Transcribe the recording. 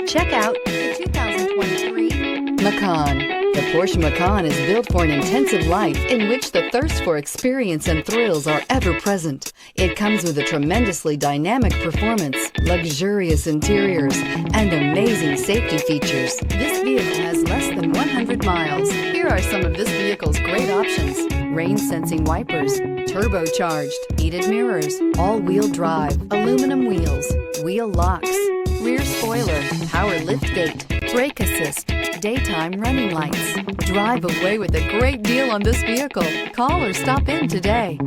Check out the 2023 Macan. The Porsche Macan is built for an intensive life in which the thirst for experience and thrills are ever present. It comes with a tremendously dynamic performance, luxurious interiors, and amazing safety features. This vehicle has less than 100 miles. Here are some of this vehicle's great options: rain-sensing wipers, turbocharged, heated mirrors, all-wheel drive, aluminum wheels, wheel locks, rear spoiler, power liftgate, brake assist, daytime running lights. Drive away with a great deal on this vehicle. Call or stop in today.